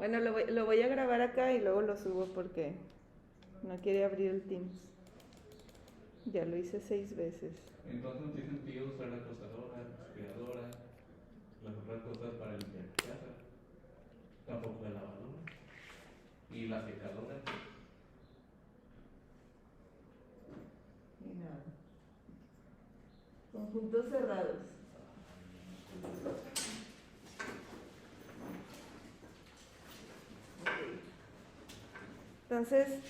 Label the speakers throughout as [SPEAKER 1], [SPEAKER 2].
[SPEAKER 1] Bueno, lo voy a grabar acá y luego lo subo porque no quiere abrir el Teams. Ya lo hice 6 veces.
[SPEAKER 2] Entonces no tiene sentido usar la tostadora, la aspiradora, las otras cosas para limpiar casa, tampoco la lavadora y la secadora.
[SPEAKER 1] Y nada. Conjuntos cerrados. Entonces,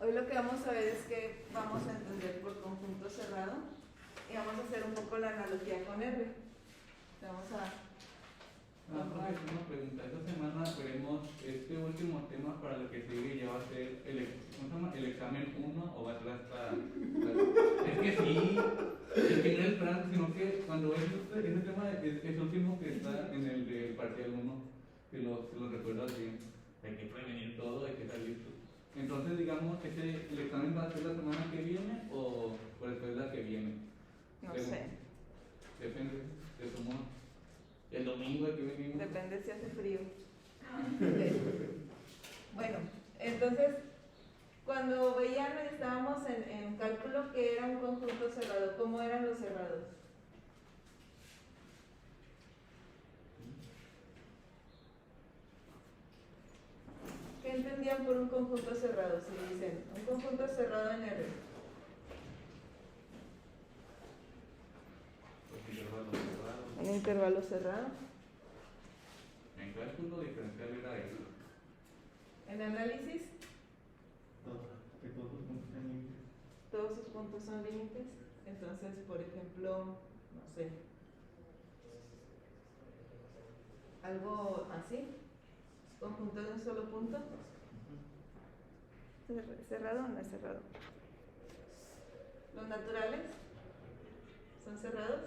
[SPEAKER 1] hoy lo que vamos a ver es que vamos a entender por conjunto cerrado y vamos a hacer un poco la analogía con R. Vamos a...
[SPEAKER 2] Profesor, una pregunta. Esta semana veremos este último tema para lo que sigue, ya va a ser el examen 1 o va a ser hasta... Es que sí, es que no es el plan, sino que cuando ves ese tema es el último que está en el de parcial 1, si lo recuerdas bien, hay que prevenir todo, hay que estar listo. Entonces, digamos, ¿el examen va a ser la semana que viene o después de la que viene?
[SPEAKER 1] No sé.
[SPEAKER 2] Depende de tu modo. El domingo que venimos.
[SPEAKER 1] Depende si hace frío. Bueno, entonces, cuando veían, estábamos en cálculo que era un conjunto cerrado. ¿Cómo eran los cerrados? ¿Qué entendían por un conjunto cerrado? Si dicen, un conjunto cerrado en R. Un intervalo cerrado.
[SPEAKER 2] En cálculo diferencial era eso.
[SPEAKER 1] En análisis,
[SPEAKER 3] Que todos los puntos sean límites.
[SPEAKER 1] todos sus puntos son límites. Entonces, por ejemplo, no sé, algo así, conjunto de un solo punto. ¿Cerrado o no es cerrado? ¿Los naturales son cerrados?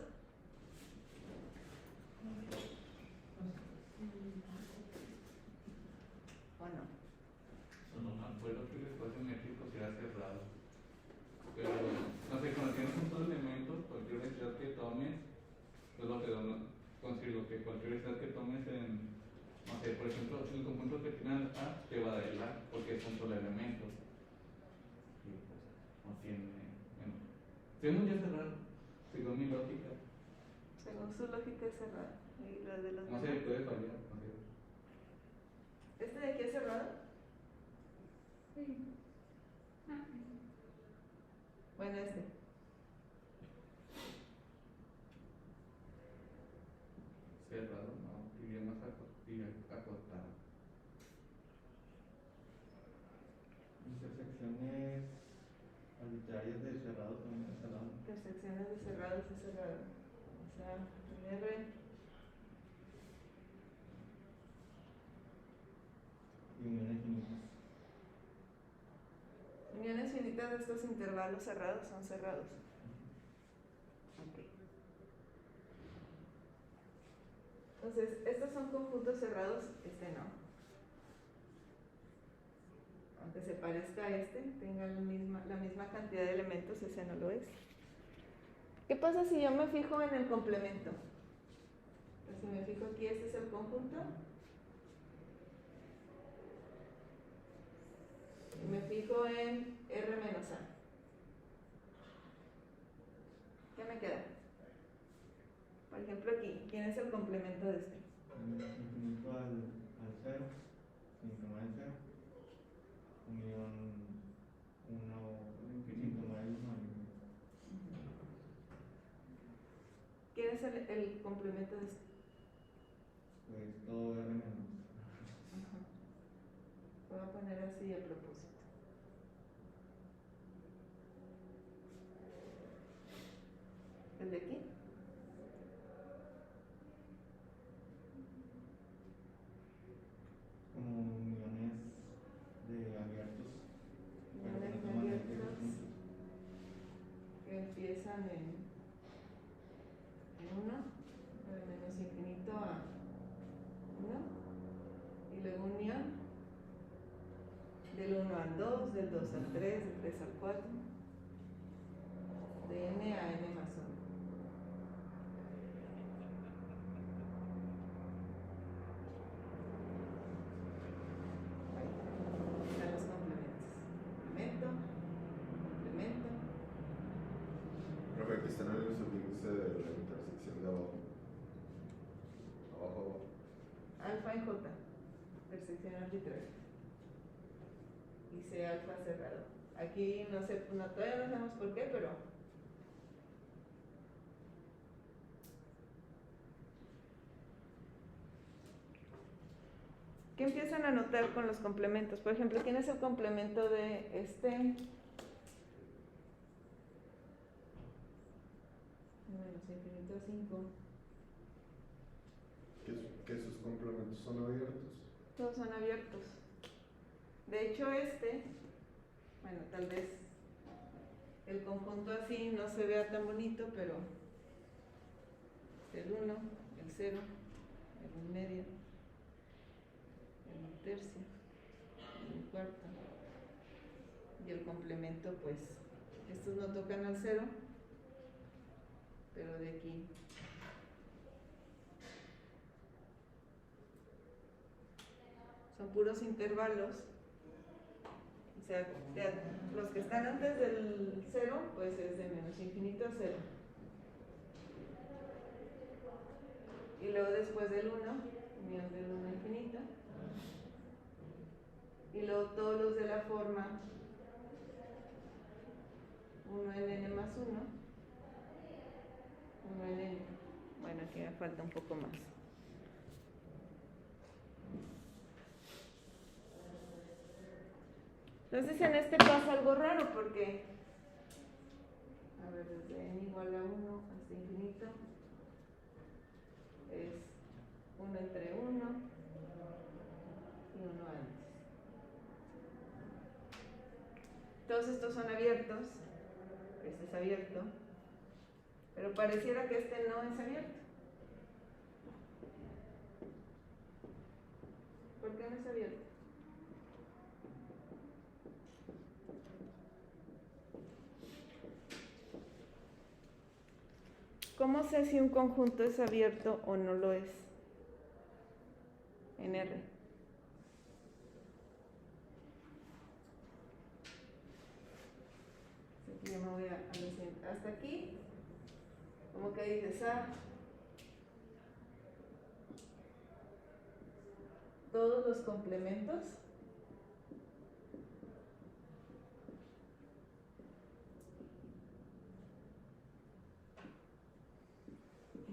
[SPEAKER 1] ¿O no?
[SPEAKER 2] No me acuerdo que el espacio métrico sea cerrado. Pero, no sé, cuando tienes un solo elemento, cualquier densidad que tomes, es lo que considero que cualquier densidad que tomes en, no sé, por ejemplo, el conjunto que tiene el A te va a dar el A, porque es un solo elemento. Y pues, no tiene. Bueno, según yo cerrado, según mi lógica.
[SPEAKER 1] Según su lógica es cerrado. ¿Y la de los
[SPEAKER 2] No sé,
[SPEAKER 1] demás?
[SPEAKER 2] puede fallar, no sé.
[SPEAKER 1] ¿Este de aquí es cerrado?
[SPEAKER 4] Sí.
[SPEAKER 1] Bueno, este.
[SPEAKER 2] Cerrado, no, diría más acotado.
[SPEAKER 3] Intersecciones arbitrarias de cerrado también es cerrado.
[SPEAKER 1] Intersecciones de cerrados es cerrado. O sea, en R.
[SPEAKER 3] Y uniones finitas.
[SPEAKER 1] Uniones finitas de estos intervalos cerrados son cerrados. Ok. Entonces, estos son conjuntos cerrados, este no. Aunque se parezca a este, tenga la misma cantidad de elementos, ese no lo es. ¿Qué pasa si yo me fijo en el complemento? Pues si me fijo aquí, este es el conjunto. Y me fijo en R menos A. ¿Qué me queda? Por ejemplo aquí, ¿quién es el complemento de este?
[SPEAKER 3] Infinito al cero, sin tomar el cero. Unión 1, sin tomar el 1.
[SPEAKER 1] ¿Quién es el complemento de este?
[SPEAKER 3] Pues todo R menos.
[SPEAKER 1] Voy a poner así a propósito. ¿El de aquí?
[SPEAKER 3] Como uniones de abiertos.
[SPEAKER 1] Uniones
[SPEAKER 3] Pero no toman
[SPEAKER 1] abiertos que empiezan en 1, de menos infinito a 1, y luego unión del 1 al 2, del 2 al 3, del 3 al 4, de n a n más 1. alfa en J, intersección arbitraria. Y C alfa cerrado. Aquí no sé, no, todavía no sabemos por qué, pero ¿qué empiezan a notar con los complementos? Por ejemplo, ¿quién es el complemento de este? Menos infinito a 5.
[SPEAKER 3] Que sus complementos son abiertos.
[SPEAKER 1] Todos son abiertos. De hecho, bueno, tal vez el conjunto así no se vea tan bonito, pero el 1, el 0, el 1 medio, el 1 tercio, el 1 cuarto. Y el complemento, pues, estos no tocan al 0, pero de aquí son puros intervalos. O sea, los que están antes del 0, pues es de menos infinito a 0. Y luego después del 1, unión del 1 a infinito. Y luego todos los de la forma 1 en n más 1, 1 en n. Bueno, aquí me falta un poco más. Entonces en este pasa algo raro porque, a ver, desde n igual a 1 hasta infinito es 1 entre 1 y 1 antes. Todos estos son abiertos, este es abierto, pero pareciera que este no es abierto. ¿Por qué no es abierto? ¿Cómo sé si un conjunto es abierto o no lo es? En R. Aquí yo me voy a decir, hasta aquí, como que dices, todos los complementos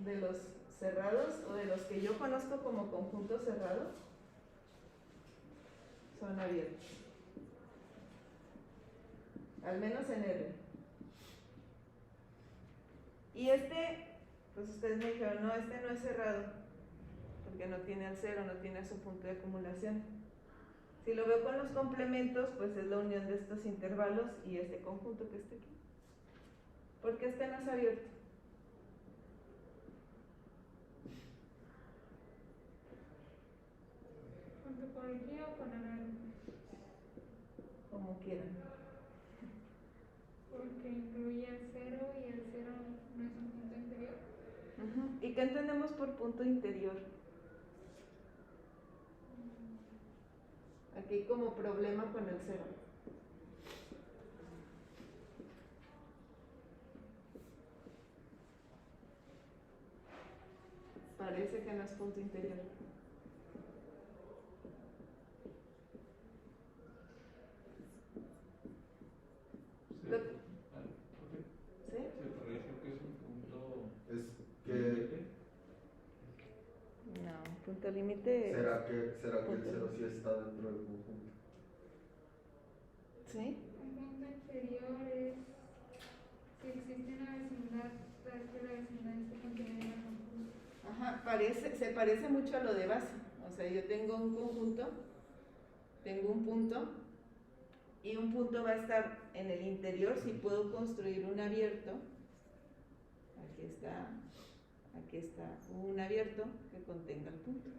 [SPEAKER 1] de los cerrados o de los que yo conozco como conjuntos cerrados son abiertos, al menos en R. Y pues ustedes me dijeron, no, este no es cerrado porque no tiene al 0, no tiene su punto de acumulación. Si lo veo con los complementos, pues es la unión de estos intervalos y este conjunto que está aquí. ¿Por qué este no es abierto?
[SPEAKER 4] Junto con el G o con el R.
[SPEAKER 1] Como quieran.
[SPEAKER 4] Porque incluye el 0 y el 0 no es un punto interior.
[SPEAKER 1] ¿Y qué entendemos por punto interior? Aquí hay como problema con el 0. Parece que no es punto interior. ¿Sí?
[SPEAKER 2] ¿Se podría decir que es un punto
[SPEAKER 3] Es que.
[SPEAKER 2] límite?
[SPEAKER 1] No, punto límite.
[SPEAKER 3] ¿Será que el
[SPEAKER 1] punto
[SPEAKER 3] 0 sí está dentro del conjunto?
[SPEAKER 1] ¿Sí?
[SPEAKER 4] Un punto interior es si existe una vecindad, tal que la vecindad esté contenida en el conjunto.
[SPEAKER 1] Ajá, se parece mucho a lo de base. O sea, yo tengo un conjunto, tengo un punto, y un punto va a estar en el interior si puedo construir un abierto. Aquí está un abierto que contenga el punto.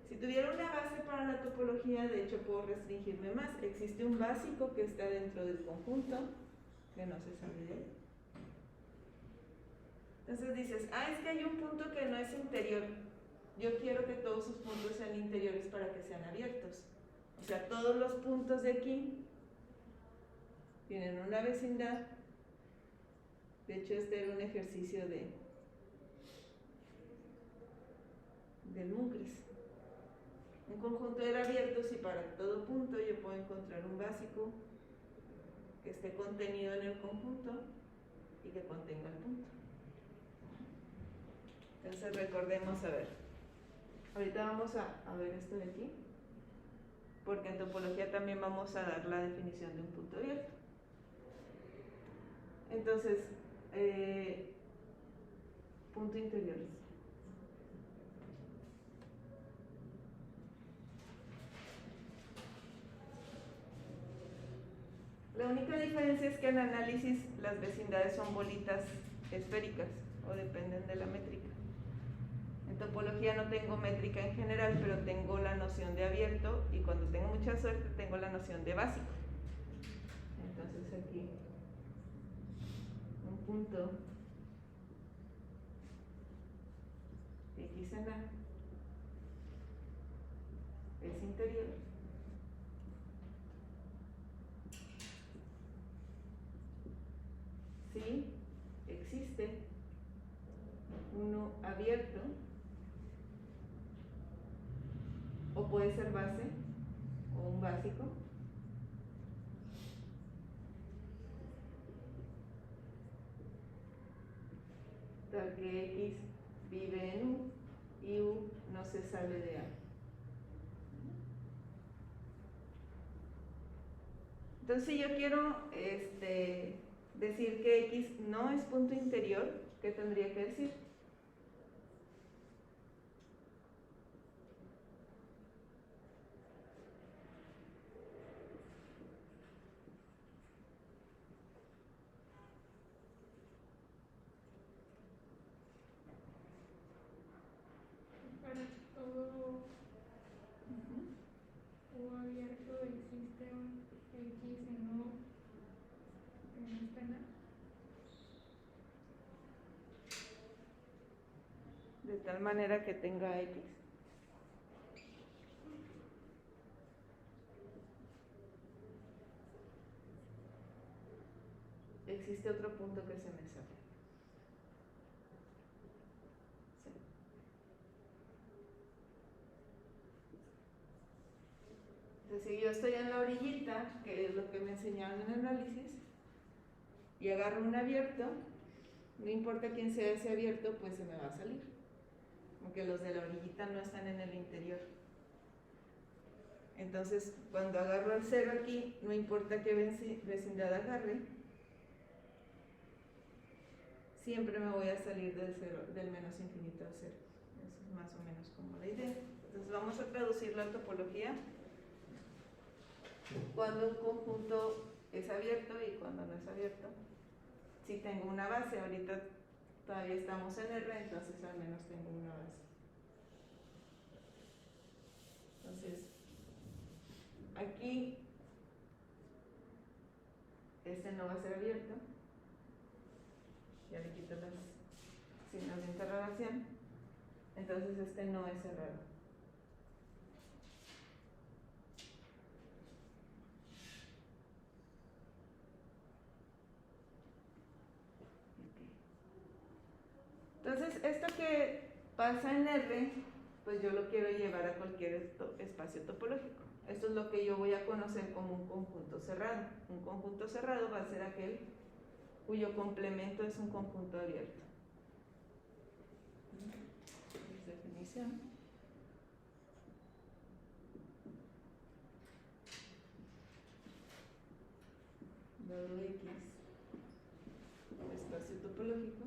[SPEAKER 1] Si tuviera una base para la topología, de hecho puedo restringirme más. Existe un básico que está dentro del conjunto, que no se sabe de él. Entonces dices, es que hay un punto que no es interior. Yo quiero que todos sus puntos sean interiores para que sean abiertos. O sea, todos los puntos de aquí tienen una vecindad. De hecho, este era un ejercicio de del MUNCRIS. Un conjunto de abiertos, y para todo punto yo puedo encontrar un básico que esté contenido en el conjunto y que contenga el punto. Entonces recordemos, a ver, ahorita vamos a ver esto de aquí, porque en topología también vamos a dar la definición de un punto abierto. Entonces, punto interior. La única diferencia es que en análisis las vecindades son bolitas esféricas o dependen de la métrica. En topología no tengo métrica en general, pero tengo la noción de abierto, y cuando tengo mucha suerte tengo la noción de básico. Entonces aquí un punto X en A es interior si existe uno abierto, o puede ser base o un básico, tal que X vive en U y U no se sale de A. Entonces, si yo quiero decir que X no es punto interior, ¿qué tendría que decir?
[SPEAKER 4] Para todo U abierto existe un X en U que no está en A.
[SPEAKER 1] De tal manera que tenga X. Existe otro punto que se me sale. Sí. Entonces, si yo estoy en la orillita, que es lo que me enseñaron en análisis, y agarro un abierto, no importa quién sea ese abierto, pues se me va a salir, aunque los de la orillita no están en el interior. Entonces, cuando agarro el 0 aquí, no importa qué vecindad agarre, siempre me voy a salir del 0, del menos infinito al 0. Eso es más o menos como la idea. Entonces vamos a traducirlo a topología. Cuando un conjunto es abierto y cuando no es abierto. Si tengo una base, ahorita todavía estamos en R, entonces al menos tengo una base. Entonces, aquí este no va a ser abierto. Ya le quito los signos de interrogación. Entonces este no es cerrado. Entonces, esto que pasa en R, pues yo lo quiero llevar a cualquier espacio topológico. Esto es lo que yo voy a conocer como un conjunto cerrado. Un conjunto cerrado va a ser aquel cuyo complemento es un conjunto abierto. Definición. Dado X, espacio topológico.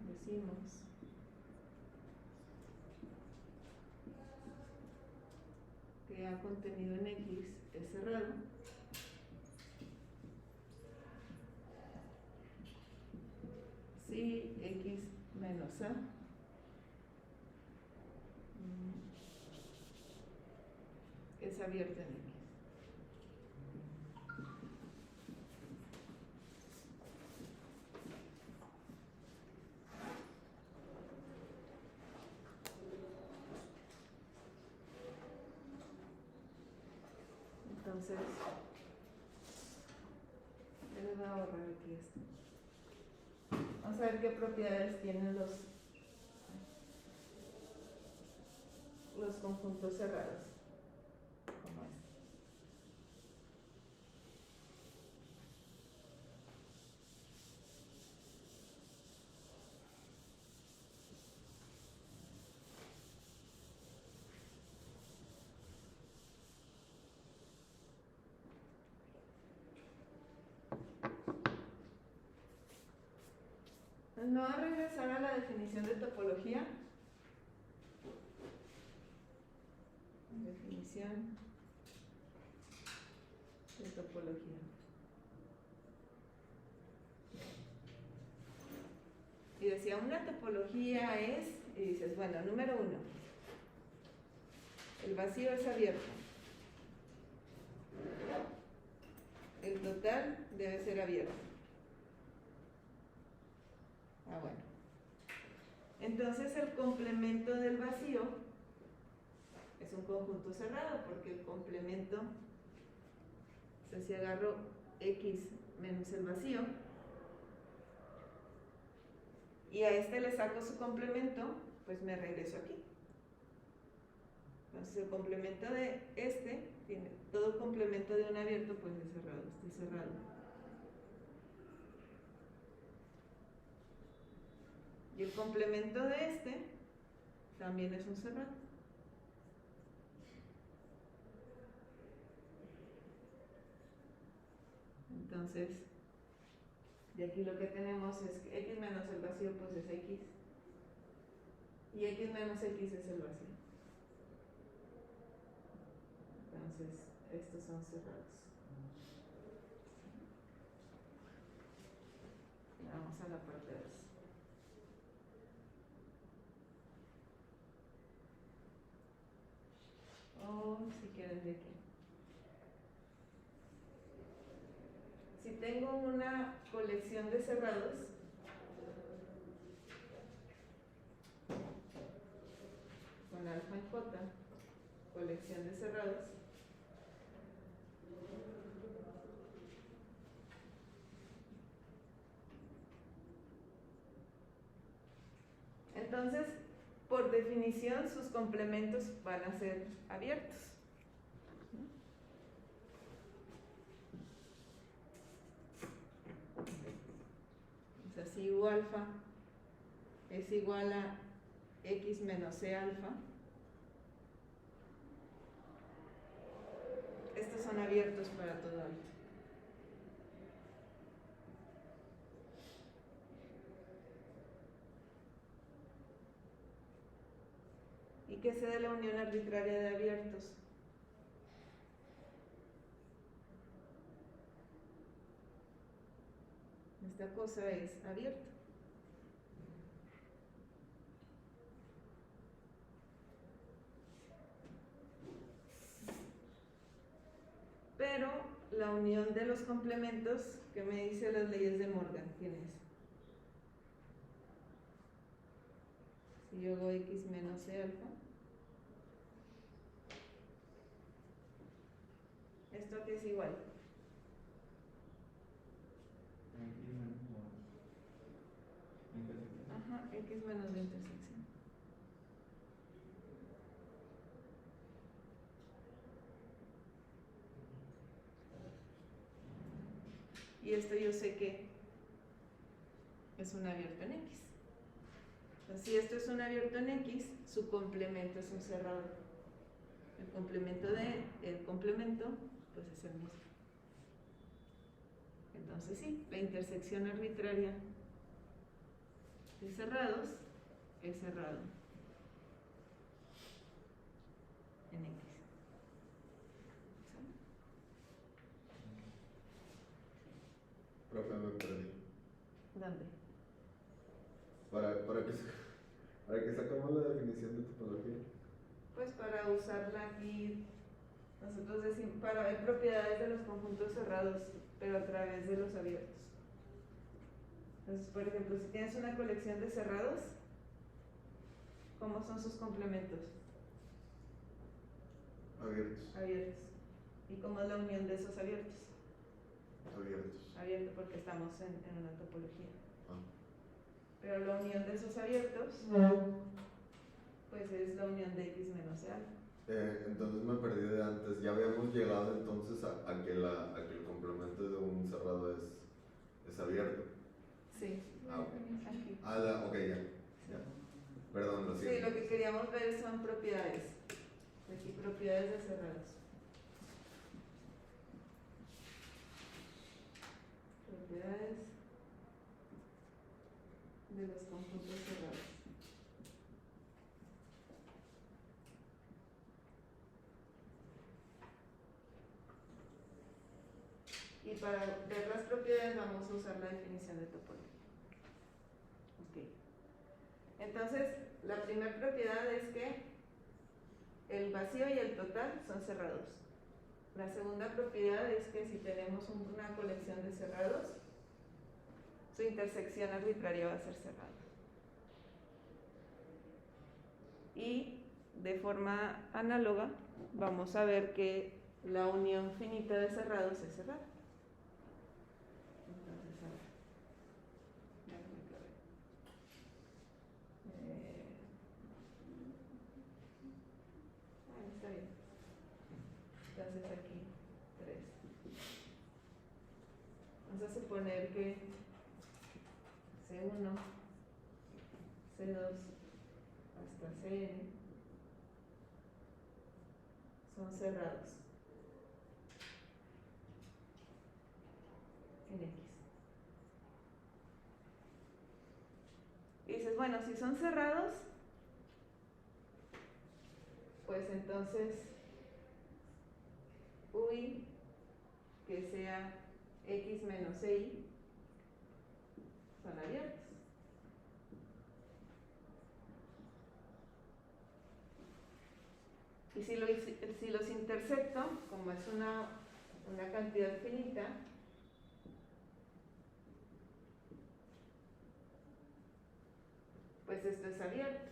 [SPEAKER 1] Decimos que A contenido en X es cerrado si X menos A es abierto en X. Entonces, yo les voy a borrar aquí esto. Vamos a ver qué propiedades tienen los conjuntos cerrados. Como este. No va a regresar a la definición de topología. Definición de topología. Y decía, una topología es, y dices, bueno, número 1, el vacío es abierto. El total debe ser abierto. Ah, bueno. Entonces el complemento del vacío es un conjunto cerrado, porque el complemento, o sea, si agarro X menos el vacío, y a este le saco su complemento, pues me regreso aquí. Entonces el complemento de este, tiene todo complemento de un abierto, pues es cerrado, este cerrado. Y el complemento de este también es un cerrado. Entonces, de aquí lo que tenemos es que x menos el vacío pues es x. Y x menos x es el vacío. Entonces, estos son cerrados. Vamos a la parte 2. O si quieren de aquí. Si tengo una colección de cerrados, con alfa en J, colección de cerrados, entonces, por definición, sus complementos van a ser abiertos. O sea, si U alfa es igual a X menos C alfa, estos son abiertos para todo alfa. ¿Y qué se da la unión arbitraria de abiertos? Esta cosa es abierta. Pero la unión de los complementos, que me dice las leyes de Morgan, ¿quién es? Si yo hago X menos C alfa, ¿esto a qué es igual? Ajá, X menos la intersección. Y esto yo sé que es un abierto en X. Entonces, si esto es un abierto en X, su complemento es un cerrado. El complemento de el complemento, pues es el mismo. Entonces sí, la intersección arbitraria de cerrados es cerrado en X.
[SPEAKER 5] Profe, me perdí.
[SPEAKER 1] ¿Dónde?
[SPEAKER 5] ¿Para qué sacamos la definición de topología?
[SPEAKER 1] Pues para usarla aquí, nosotros decimos, para ver propiedades de los conjuntos cerrados, pero a través de los abiertos. Entonces, por ejemplo, si tienes una colección de cerrados, ¿cómo son sus complementos?
[SPEAKER 5] Abiertos.
[SPEAKER 1] Abiertos. ¿Y cómo es la unión de esos abiertos?
[SPEAKER 5] Abiertos.
[SPEAKER 1] Abierto porque estamos en una topología.
[SPEAKER 5] Ah.
[SPEAKER 1] Pero la unión de esos abiertos, pues es la unión de X menos A.
[SPEAKER 5] Entonces me perdí de antes. Ya habíamos llegado entonces a que el complemento de un cerrado es abierto.
[SPEAKER 1] Sí,
[SPEAKER 4] La
[SPEAKER 5] Ah,
[SPEAKER 4] definición.
[SPEAKER 1] aquí.
[SPEAKER 5] Ok, ya.
[SPEAKER 1] Sí.
[SPEAKER 5] Perdón, lo
[SPEAKER 1] Sí,
[SPEAKER 5] siento.
[SPEAKER 1] lo que queríamos ver son propiedades. Aquí, propiedades de cerrados. Propiedades de los conjuntos cerrados. Y para ver las propiedades vamos a usar la definición de topología. Ok. Entonces, la primera propiedad es que el vacío y el total son cerrados. La segunda propiedad es que si tenemos una colección de cerrados, su intersección arbitraria va a ser cerrada. Y de forma análoga vamos a ver que la unión finita de cerrados es cerrada. Entonces, a ver. Déjame que ver. Está bien. Entonces aquí 3. Vamos a suponer que C1, C2 hasta Cn son cerrados en X. Y dices, bueno, si son cerrados, pues entonces UI que sea X menos CI son abiertos. Y si los intersecto, como es una cantidad finita, pues esto es abierto.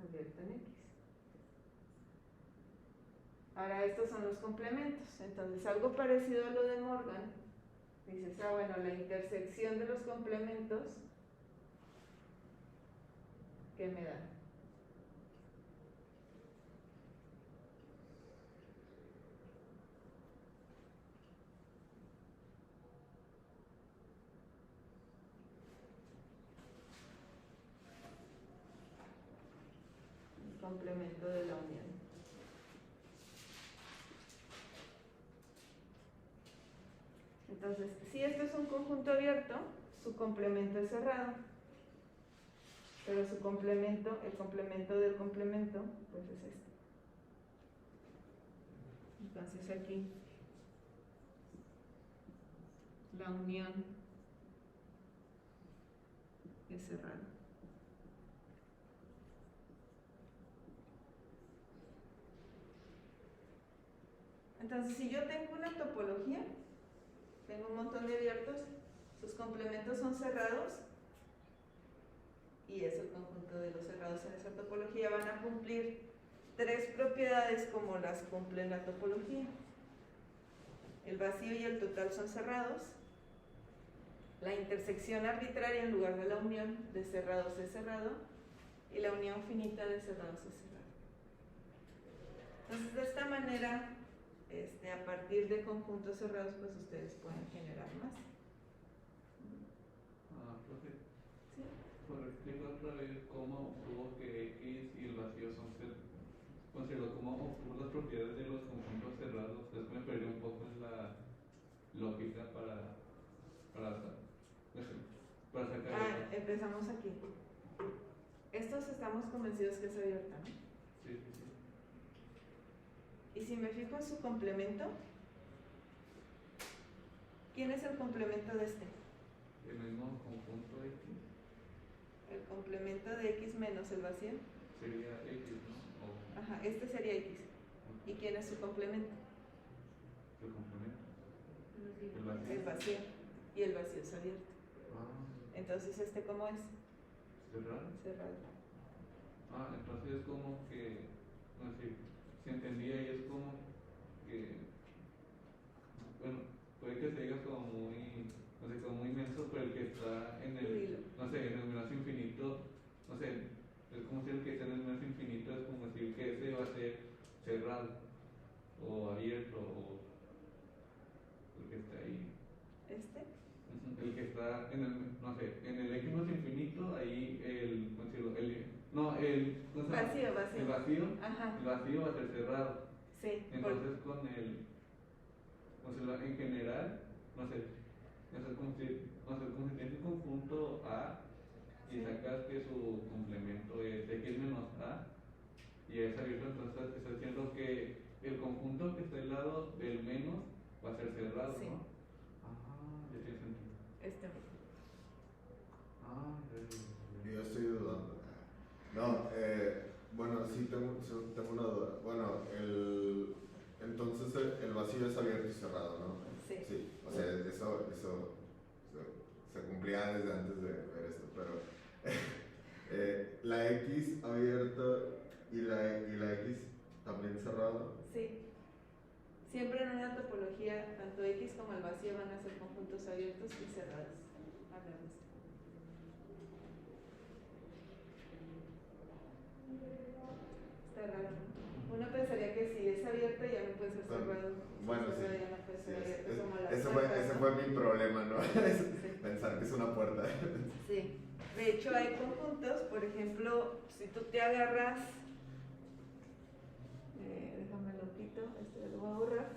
[SPEAKER 1] Abierto en X. Ahora estos son los complementos. Entonces algo parecido a lo de Morgan. Dices, bueno, la intersección de los complementos, ¿qué me da? El complemento de la unión. Entonces, si esto es un conjunto abierto, su complemento es cerrado. Pero su complemento, el complemento del complemento, pues es este. Entonces aquí, la unión es cerrada. Entonces, si yo tengo una topología, tengo un montón de abiertos, sus complementos son cerrados, y es el conjunto de los cerrados en esa topología, van a cumplir 3 propiedades como las cumple la topología. El vacío y el total son cerrados. La intersección arbitraria en lugar de la unión de cerrados es cerrado. Y la unión finita de cerrados es cerrado. Entonces, de esta manera, a partir de conjuntos cerrados, pues ustedes pueden generar más.
[SPEAKER 2] Profe,
[SPEAKER 1] ¿Sí?
[SPEAKER 2] ¿por explicar otra vez cómo obtuvo que X y el vacío son cerrados? Considero cómo obtuvo las propiedades de los conjuntos cerrados. Es que me perdí un poco en la lógica para sacar eso.
[SPEAKER 1] Empezamos aquí. Estos estamos convencidos que es abierta, ¿no?
[SPEAKER 2] Sí, sí, sí.
[SPEAKER 1] Y si me fijo en su complemento, ¿quién es el complemento de este?
[SPEAKER 2] El mismo conjunto X
[SPEAKER 1] El complemento de X menos el vacío.
[SPEAKER 2] sería X, ¿no?
[SPEAKER 1] Ajá, este sería X. ¿Y quién es su complemento?
[SPEAKER 2] El complemento.
[SPEAKER 4] El
[SPEAKER 2] El vacío.
[SPEAKER 1] El vacío. Y el vacío es abierto. Entonces, ¿este cómo es?
[SPEAKER 2] ¿Cerrado?
[SPEAKER 1] Cerrado.
[SPEAKER 2] Entonces es como que no sé, se entendía y es como que, bueno, puede que se diga como muy, no sé, como muy inmenso, pero el que está en el, no sé, en el menos infinito, no sé, es como si el que está en el menos infinito es como decir que ese va a ser cerrado o abierto o el que está ahí. El que está en el, no sé, en el X más infinito, ahí el, ¿cómo decirlo? No, ¿cómo se llama?
[SPEAKER 1] Vacío.
[SPEAKER 2] El vacío,
[SPEAKER 1] Ajá.
[SPEAKER 2] el vacío va a ser cerrado.
[SPEAKER 1] Sí.
[SPEAKER 2] Entonces con el, o sea, en general, no sé, como si tienes un conjunto A y
[SPEAKER 1] Sí.
[SPEAKER 2] sacas que su complemento es X menos A y es abierto, entonces está diciendo que el conjunto que está al lado del menos va a ser cerrado,
[SPEAKER 1] Sí.
[SPEAKER 2] ¿no? Ah, ya tiene sentido. Ah, ya.
[SPEAKER 5] Yo estoy dudando. No, bueno, sí tengo una duda. Bueno, entonces el vacío es abierto y cerrado, ¿no?
[SPEAKER 1] Sí.
[SPEAKER 5] Sí, o sea, eso se cumplía desde antes de ver esto, pero la X abierta y la X también cerrado.
[SPEAKER 1] Sí. Siempre en una topología, tanto X como el vacío van a ser conjuntos abiertos y cerrados. A ver, está raro, ¿no? Uno pensaría que si es abierto ya no puede ser cerrado.
[SPEAKER 5] Bueno,
[SPEAKER 1] si es
[SPEAKER 5] sí.
[SPEAKER 1] cerrado ya no puede ser
[SPEAKER 5] Sí,
[SPEAKER 1] abierto, como las
[SPEAKER 5] ese
[SPEAKER 1] puertas, ¿no?
[SPEAKER 5] fue mi problema, ¿no?
[SPEAKER 1] Sí.
[SPEAKER 5] Pensar que es una puerta.
[SPEAKER 1] Sí. De hecho, hay conjuntos, por ejemplo, si tú te agarras, déjame lo quito, lo voy a borrar.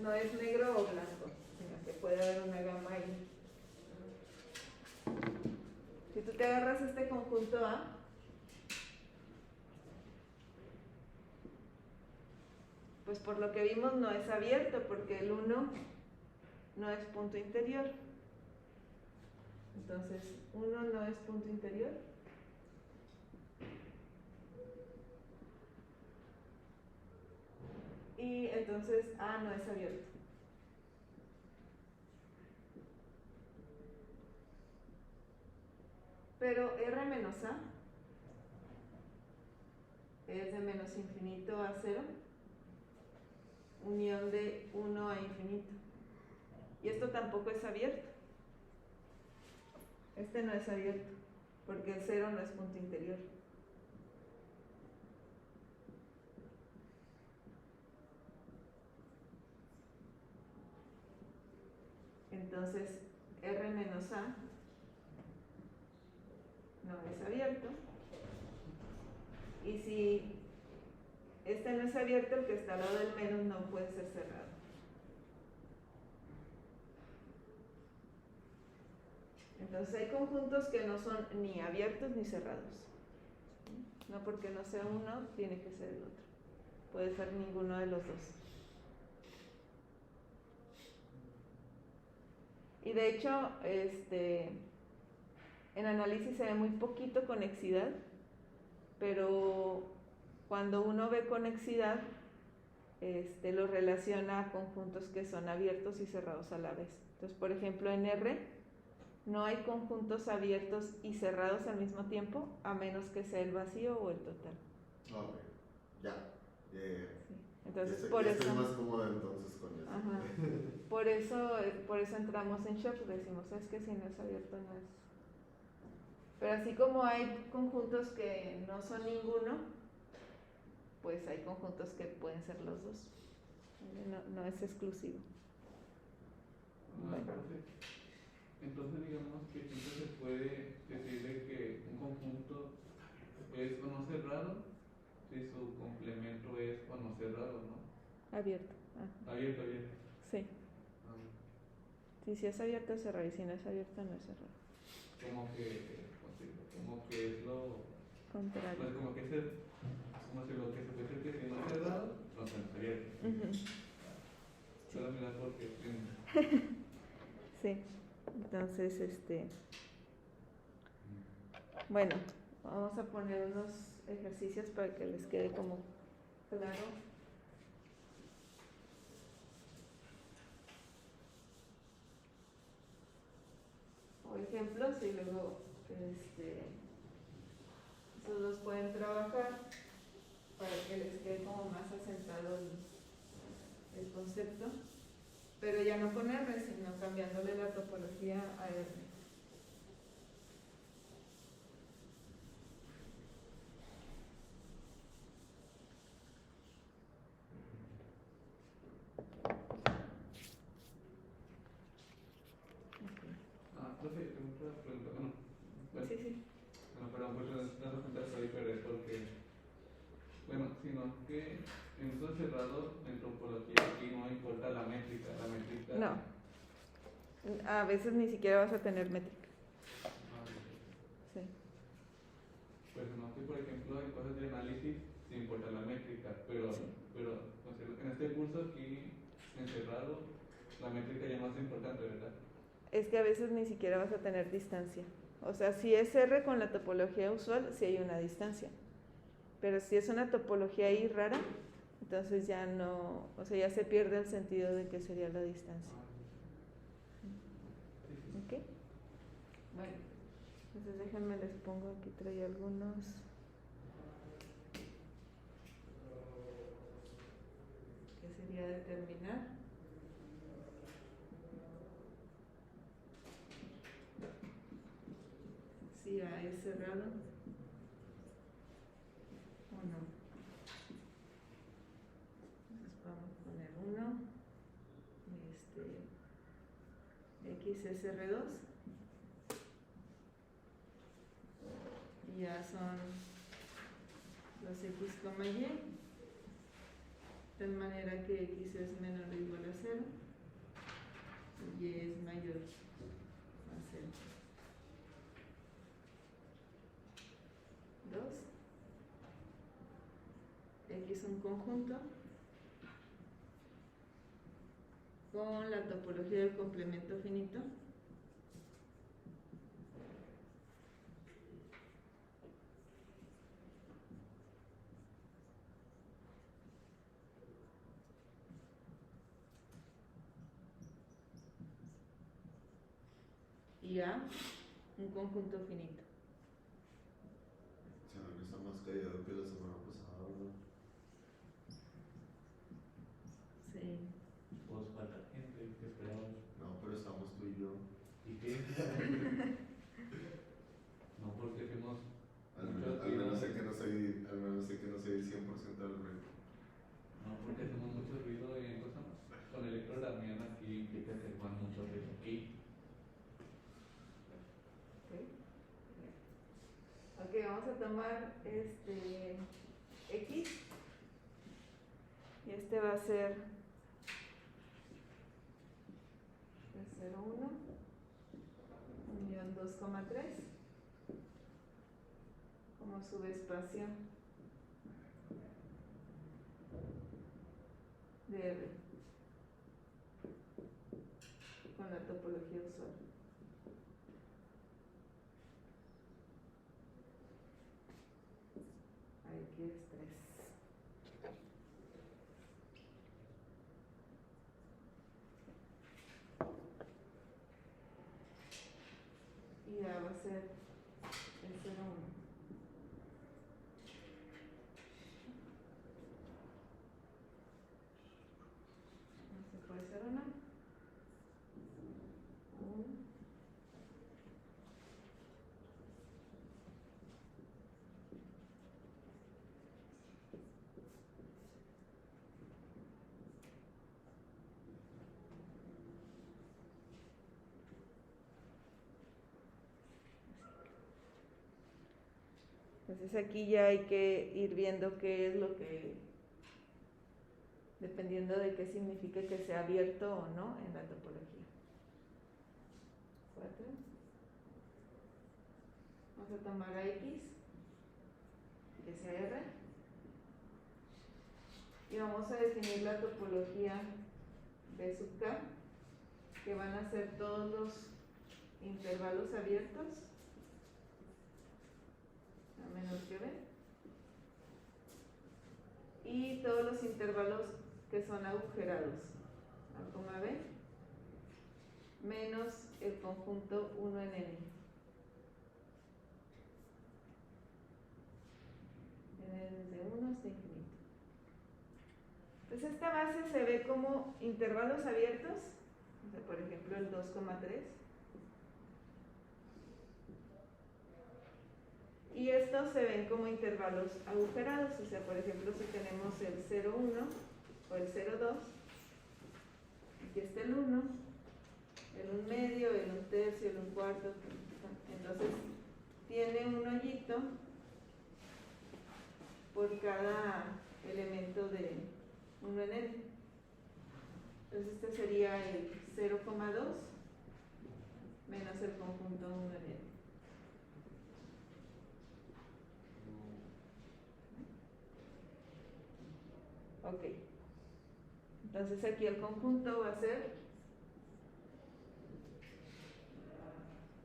[SPEAKER 1] No es negro o blanco, sino que puede haber una gama ahí. Si tú te agarras este conjunto A, pues por lo que vimos no es abierto, porque el 1 no es punto interior. Entonces, 1 no es punto interior. Y entonces A no es abierto. Pero R menos A es de menos infinito a 0, unión de 1 a infinito. Y esto tampoco es abierto. Este no es abierto, porque el 0 no es punto interior. Entonces, R menos A no es abierto. Y si este no es abierto, el que está al lado del menos no puede ser cerrado. Entonces hay conjuntos que no son ni abiertos ni cerrados. No porque no sea uno, tiene que ser el otro. Puede ser ninguno de los dos. Y de hecho, en análisis se ve muy poquito conexidad, pero cuando uno ve conexidad, lo relaciona a conjuntos que son abiertos y cerrados a la vez. Entonces, por ejemplo, en R no hay conjuntos abiertos y cerrados al mismo tiempo, a menos que sea el vacío o el total.
[SPEAKER 5] Ok, ya.
[SPEAKER 1] Sí. Entonces,
[SPEAKER 5] Ya
[SPEAKER 1] por
[SPEAKER 5] estoy
[SPEAKER 1] eso,
[SPEAKER 5] más cómodo entonces con eso.
[SPEAKER 1] ajá, por eso entramos en shock, decimos, es que si no es abierto no es. Pero así como hay conjuntos que no son ninguno, pues hay conjuntos que pueden ser los dos. No es exclusivo. Bueno.
[SPEAKER 2] Entonces digamos que siempre se puede decir de que un conjunto es o no cerrado si su complemento es o no cerrado, ¿no?
[SPEAKER 1] Abierto.
[SPEAKER 2] Abierto.
[SPEAKER 1] Sí. Si es abierto es cerrado y si no es abierto no es cerrado.
[SPEAKER 2] Como que es lo
[SPEAKER 1] contrario.
[SPEAKER 2] Pues como que como si lo que se puede decir que si no es cerrado, no está abierto. Solo mirar porque
[SPEAKER 1] Sí. Entonces, bueno, vamos a poner unos ejercicios para que les quede como claro. O ejemplos y luego Estos dos pueden trabajar para que les quede como más asentado el concepto, pero ya no con R, sino cambiándole la topología a R.
[SPEAKER 2] Profe, tengo otra pregunta. Bueno,
[SPEAKER 1] Sí, sí.
[SPEAKER 2] bueno, perdón, pues no se cuenta soy, pero es porque, bueno, sino que en esto cerrado, en topología, aquí no importa la métrica.
[SPEAKER 1] No. A veces ni siquiera vas a tener métrica. Sí.
[SPEAKER 2] Pues no, que por ejemplo en cosas de análisis sí importa la métrica, pero,
[SPEAKER 1] Sí.
[SPEAKER 2] o sea, en este curso aquí encerrado, la métrica ya no es importante, ¿verdad?
[SPEAKER 1] Es que a veces ni siquiera vas a tener distancia. O sea, si es R con la topología usual, sí hay una distancia. Pero si es una topología ahí rara, entonces ya no, o sea, ya se pierde el sentido de que sería la distancia. ¿Ok? Bueno, entonces déjenme les pongo, aquí traía algunos. ¿Qué sería determinar? Si A es cerrado o no. Entonces vamos a poner 1. X es R2. Y ya son los X, Y. De tal manera que X es menor o igual a 0. Y Y es mayor a 0. 2. X es un conjunto con la topología del complemento finito. Y A, un conjunto finito.
[SPEAKER 5] Chaval, está más callado que la semana pasada, ¿no?
[SPEAKER 1] Sí.
[SPEAKER 2] Pues falta gente que esperaba.
[SPEAKER 5] No, pero estamos tú y yo.
[SPEAKER 2] ¿Y qué? No, porque fuimos
[SPEAKER 5] Al
[SPEAKER 2] muchos
[SPEAKER 5] menos sé
[SPEAKER 2] ruido.
[SPEAKER 5] que no soy, al menos sé que no soy 100% del ruido.
[SPEAKER 2] No, porque hacemos mucho ruido en cosas con Electro Damián aquí implica que van mucho ruido aquí.
[SPEAKER 1] Ok, vamos a tomar X y este va a ser 0,1 unión 2,3 como subespacio de R con la topología usual. Aquí es 3. Y ya va a ser el 0,1. No se puede ser 1. Entonces aquí ya hay que ir viendo qué es lo que, dependiendo de qué significa que sea abierto o no en la topología. 4. Vamos a tomar a X, que sea R, y vamos a definir la topología B sub K, que van a ser todos los intervalos abiertos a menor que B y todos los intervalos que son agujerados A, B menos el conjunto 1 en N. ve como intervalos abiertos, o sea, por ejemplo el 2,3. Y estos se ven como intervalos agujerados, o sea, por ejemplo, si tenemos el 0,1 o el 0,2, aquí está el 1, el 1 medio, el 1 tercio, el 1 cuarto, entonces tiene un hoyito por cada elemento de 1 en n. Entonces este sería el 0,2 menos el conjunto 1 en n. Ok, entonces aquí el conjunto va a ser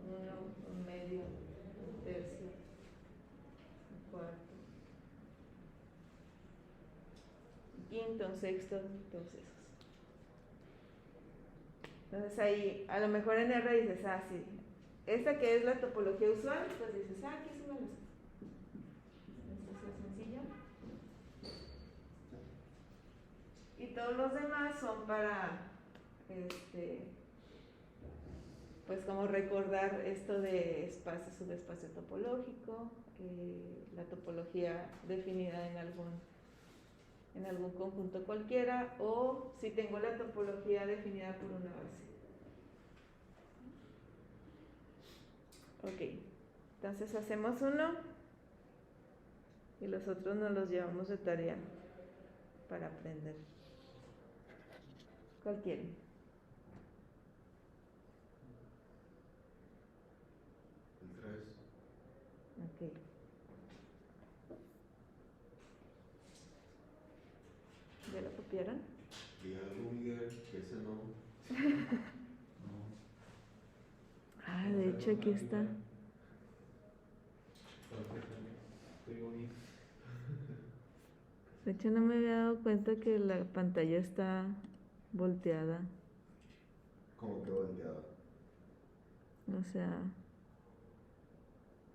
[SPEAKER 1] 1, 1 medio, 1 tercio, 1 cuarto, quinto, un sexto, todos esos. Entonces ahí, a lo mejor en R dices, ah, sí, esta que es la topología usual, pues dices, ah, aquí sí me lo sé. Esto es sencillo. Y todos los demás son para, pues como recordar esto de espacio, subespacio topológico, la topología definida en algún conjunto cualquiera, o si tengo la topología definida por una base. Ok, entonces hacemos uno y los otros nos los llevamos de tarea para aprender. ¿Cuál quieren?
[SPEAKER 5] El 3.
[SPEAKER 1] Ok. ¿Ya lo copiaron?
[SPEAKER 5] Y algo, Miguel, que ese no.
[SPEAKER 1] Ah, de hecho aquí está. De hecho no me había dado cuenta que la pantalla está volteada.
[SPEAKER 5] Como que volteado.
[SPEAKER 1] O sea,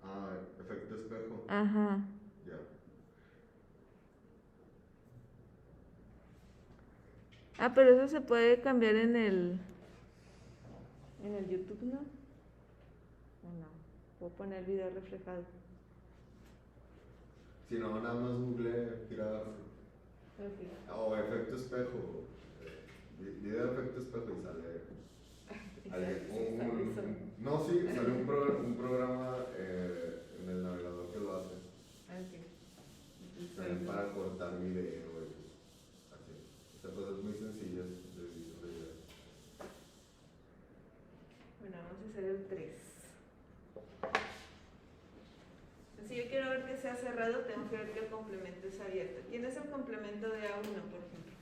[SPEAKER 5] Ah, efecto espejo.
[SPEAKER 1] ajá.
[SPEAKER 5] Ya.
[SPEAKER 1] Ah, pero eso se puede cambiar en el YouTube, ¿no? ¿O no? Puedo poner video reflejado.
[SPEAKER 5] Si no, nada más google girar.
[SPEAKER 1] Okay.
[SPEAKER 5] O efecto espejo. Video efecto espejo y sale. No, sí, sale un programa en el navegador que lo hace. También para cortar video y así. O sea, cosas muy sencillas de edición de video.
[SPEAKER 1] Bueno, vamos a hacer el 3. Si yo quiero ver que sea cerrado, tengo que ver que el complemento es abierto. ¿Quién es el complemento de A1, por ejemplo?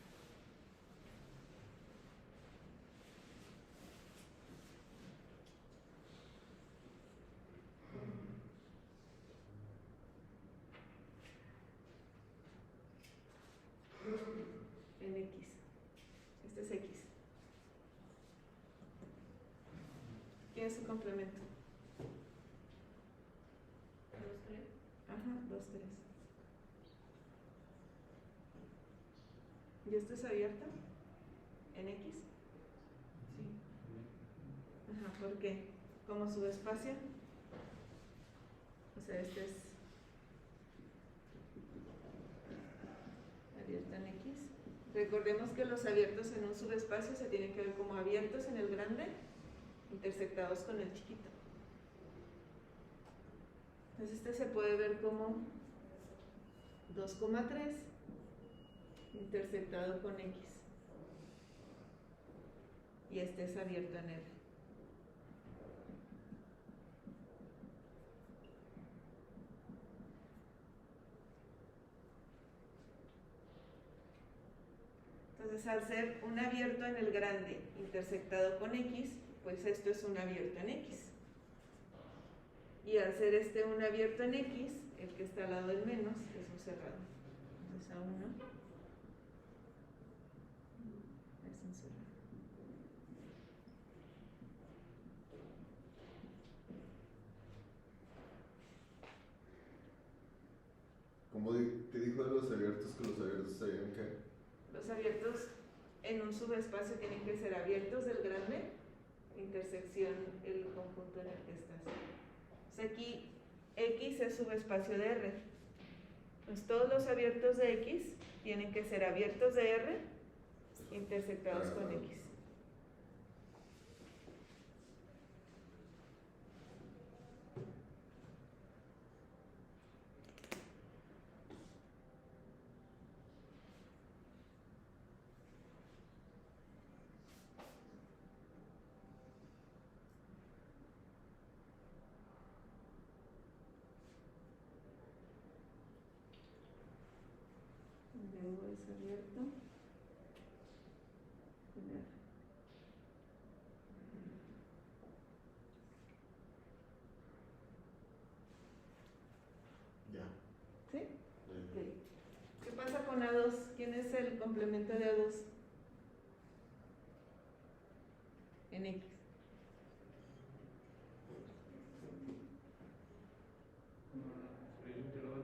[SPEAKER 1] En X. Este es X. ¿Quién es su complemento?
[SPEAKER 4] 2, 3.
[SPEAKER 1] Ajá, 2, 3. ¿Y esto es abierto? ¿En X?
[SPEAKER 4] Sí.
[SPEAKER 1] Ajá, ¿por qué? ¿Como subespacio? O sea, este es abierto en X. Recordemos que los abiertos en un subespacio se tienen que ver como abiertos en el grande, intersectados con el chiquito. Entonces este se puede ver como 2,3 intersectado con X. Y este es abierto en R. Entonces, al ser un abierto en el grande intersectado con X, pues esto es un abierto en X. Y al ser este un abierto en X, el que está al lado del menos es un cerrado. Entonces, A1 es un cerrado.
[SPEAKER 5] ¿Cómo te dijo de los abiertos que los abiertos sabían qué?
[SPEAKER 1] Los abiertos en un subespacio tienen que ser abiertos del grande, intersección el conjunto en el que estás. O sea, aquí X es subespacio de R. Pues todos los abiertos de X tienen que ser abiertos de R intersectados con X. Luego es abierto.
[SPEAKER 5] Ya.
[SPEAKER 1] ¿Sí? Ok. ¿Qué pasa con A2? ¿Quién es el complemento de A2? En X.
[SPEAKER 2] El intervalo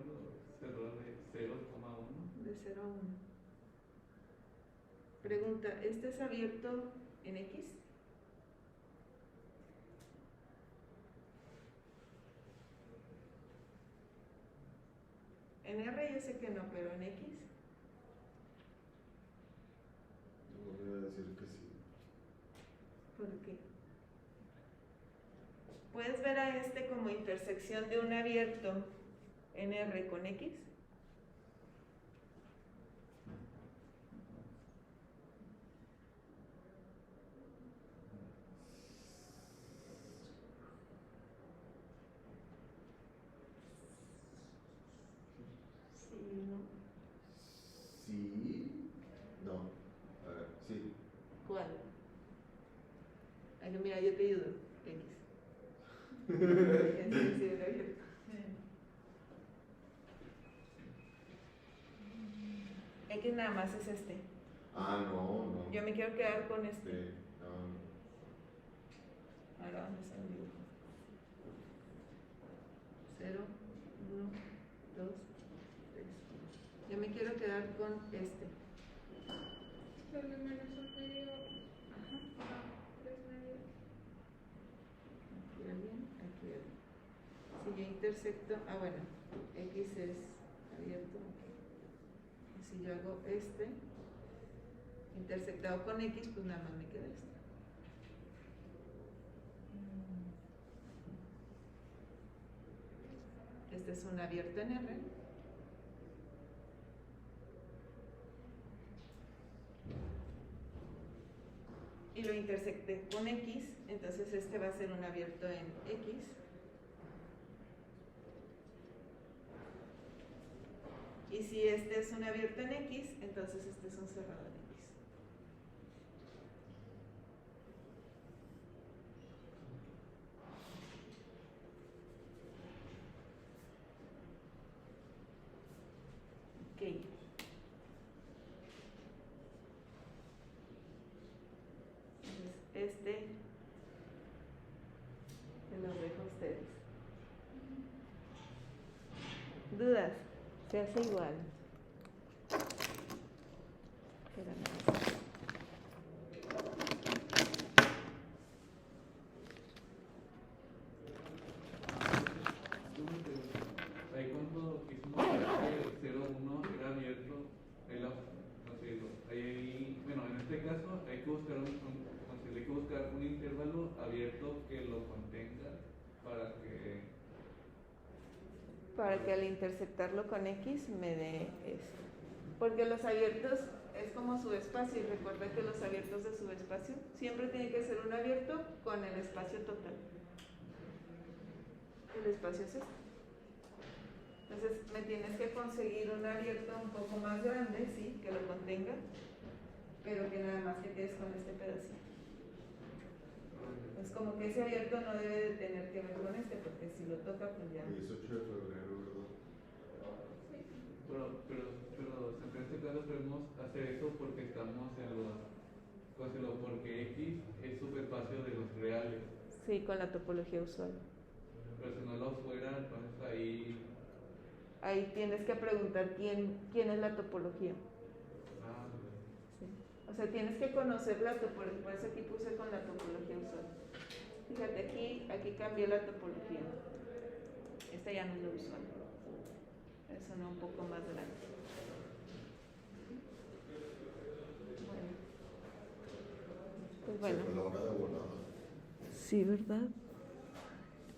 [SPEAKER 2] cerrado de 0,1.
[SPEAKER 1] De 0 a 1. Pregunta, ¿este es abierto en X? En R yo sé que no, pero en X.
[SPEAKER 5] Yo voy a decir que sí.
[SPEAKER 1] ¿Por qué? ¿Puedes ver a este como intersección de un abierto en R con X? Sí, ¿no?
[SPEAKER 5] Sí. No. A ver, sí.
[SPEAKER 1] ¿Cuál? Ay, no, mira, yo te ayudo. X. Sí, el abierto. X nada más es este.
[SPEAKER 5] Ah, no, no.
[SPEAKER 1] Yo me quiero quedar con este.
[SPEAKER 5] Sí, no.
[SPEAKER 1] Ahora vamos a hacer un dibujo. 0, 1, 2, 3. Yo me quiero quedar con este.
[SPEAKER 4] Los números son medio.
[SPEAKER 1] Ajá.
[SPEAKER 4] Tres medio.
[SPEAKER 1] Aquí alguien, aquí alguien. Si yo intersecto, bueno, X es abierto. Y si yo hago este, intersectado con X, pues nada más me queda este. Este es un abierto en R. Y lo intersecté con X, entonces este va a ser un abierto en X. Y si este es un abierto en X, entonces este es un cerrado en X. Ok. Entonces, este se los dejo a ustedes. ¿Dudas? Se hace igual. Pero no.
[SPEAKER 2] Ahí cuando quisimos que 0,1 era abierto, ahí no sé, bueno, en este caso hay que buscar un intervalo abierto que lo contenga
[SPEAKER 1] Para que al intersectarlo con X me dé esto. Porque los abiertos es como subespacio, y recuerda que los abiertos de subespacio siempre tiene que ser un abierto con el espacio total. El espacio es este. Entonces me tienes que conseguir un abierto un poco más grande, sí, que lo contenga, pero que nada más te quedes con este pedacito. Es como que ese abierto no debe de tener que ver con este, porque si lo toca, pues ya.
[SPEAKER 5] 18 de febrero, ¿verdad?
[SPEAKER 2] pero en este caso podemos hacer eso porque estamos porque X es subespacio de los reales.
[SPEAKER 1] Sí, con la topología usual.
[SPEAKER 2] Pero si no lo fuera, entonces ahí.
[SPEAKER 1] Ahí tienes que preguntar quién es la topología.
[SPEAKER 2] Ah,
[SPEAKER 1] Sí. O sea, tienes que conocer la topología, por eso aquí puse con la topología usual. Fíjate, aquí cambié la topología. Esta ya no es la usual. Es una un poco más grande. Bueno. Pues bueno.
[SPEAKER 5] Se logra de volada.
[SPEAKER 1] Sí, ¿verdad?